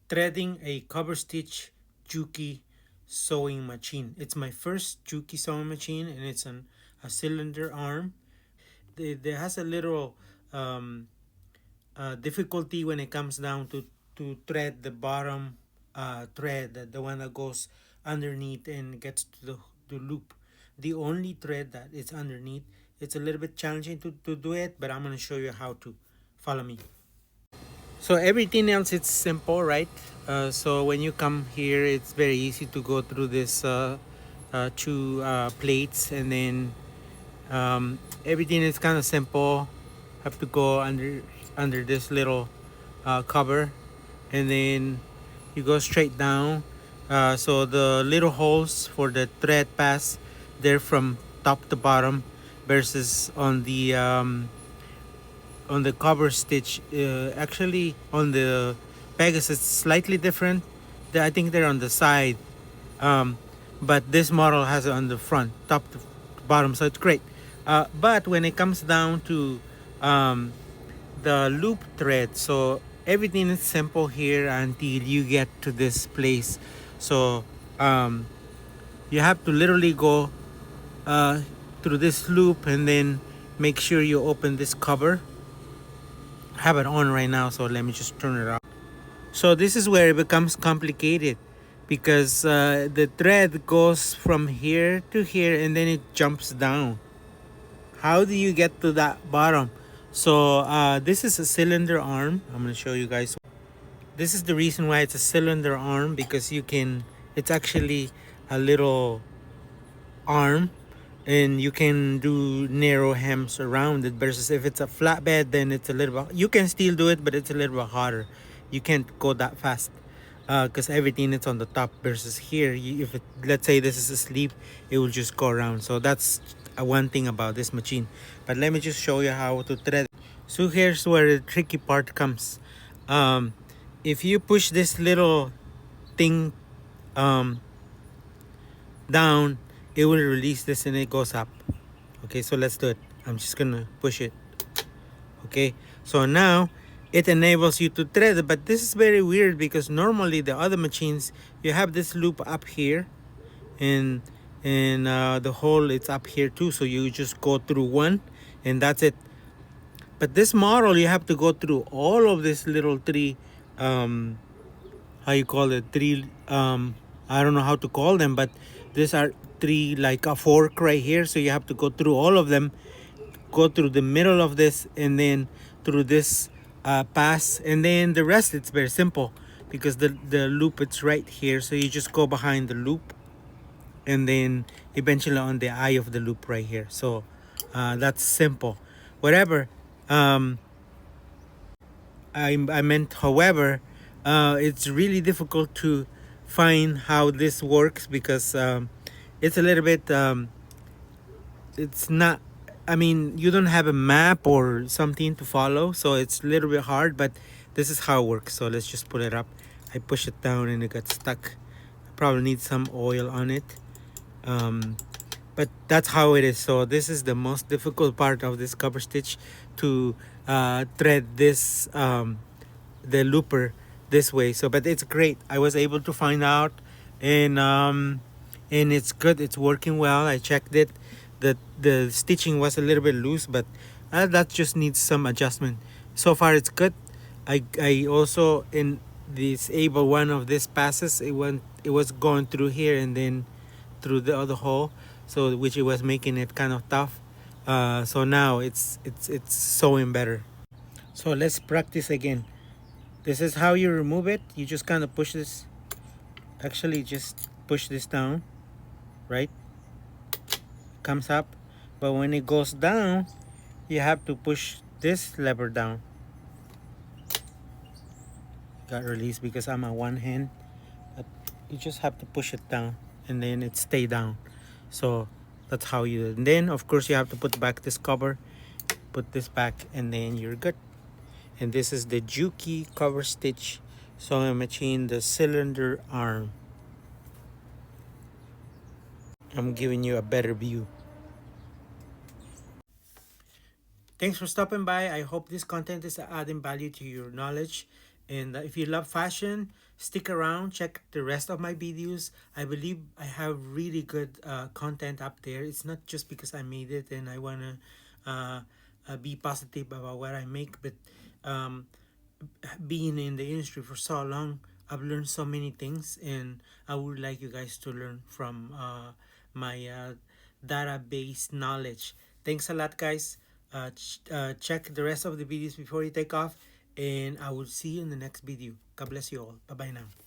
threading a Coverstitch Juki sewing machine. It's my first Juki sewing machine, and it's a cylinder arm. There has a little difficulty when it comes down to thread the bottom thread, the one that goes underneath and gets to the loop. The only thread that is underneath, it's a little bit challenging to do it, but I'm going to show you how to. Follow me. So everything else, it's simple, right? So when you come here, it's very easy to go through this two plates, and then everything is kind of simple. Have to go under this little cover, and then you go straight down. So the little holes for the thread pass, they're from top to bottom, versus on the Coverstitch, actually on the Pegasus, slightly different. I think they're on the side, um, but this model has it on the front, top to bottom, so it's great. But when it comes down to um, the loop thread, so everything is simple here until you get to this place. So um, you have to literally go through this loop, and then make sure you open this cover. I have it on right now, so let me just turn it off. So this is where it becomes complicated, because the thread goes from here to here, and then it jumps down. How do you get to that bottom? So this is a cylinder arm. I'm going to show you guys. This is the reason why it's a cylinder arm, because you can, it's actually a little arm, and you can do narrow hems around it, versus if it's a flatbed, then it's a little bit, you can still do it, but it's a little bit harder. You can't go that fast, because everything is on the top, versus here, if it, let's say this is asleep, it will just go around. So that's one thing about this machine. But let me just show you how to thread. So here's where the tricky part comes. If you push this little thing down, it will release this and it goes up. Okay, so let's do it. I'm just gonna push it. Okay, so now it enables you to thread it, but this is very weird, because normally the other machines, you have this loop up here, and the hole, it's up here too, so you just go through one and that's it. But this model, you have to go through all of this little three, how you call it, three, I don't know how to call them, but these are three, like a fork right here, so you have to go through all of them, go through the middle of this, and then through this pass, and then the rest, it's very simple, because the loop, it's right here, so you just go behind the loop, and then eventually on the eye of the loop right here. So that's simple. Whatever. I meant, however, it's really difficult to find how this works, because it's a little bit, it's not, I mean, you don't have a map or something to follow, so it's a little bit hard, but this is how it works. So let's just pull it up. I push it down and it got stuck. I probably need some oil on it. But that's how it is. So this is the most difficult part of this Coverstitch, to thread this the looper this way. So but it's great. I was able to find out, and it's good. It's working well. I checked it. The stitching was a little bit loose, but that just needs some adjustment. So far it's good. I also in disable one of these passes. It was going through here and then through the other hole, so which it was making it kind of tough. So now it's sewing better. So let's practice again. This is how you remove it. You just kind of push this, actually just push this down, right? Comes up, but when it goes down, you have to push this lever down. Got released because I'm on one hand, but you just have to push it down, and then it stay down. So that's how you do it. And then of course you have to put back this cover, put this back, and then you're good. And this is the Juki Coverstitch sewing machine, the cylinder arm. I'm giving you a better view. Thanks for stopping by. I hope this content is adding value to your knowledge, And if you love fashion, stick around, check the rest of my videos. I believe I have really good content up there. It's not just because I made it and I want to be positive about what I make, but um, being in the industry for so long, I've learned so many things, and I would like you guys to learn from my database knowledge. Thanks a lot, guys. Check the rest of the videos before you take off, and I will see you in the next video. God bless you all. Bye bye now.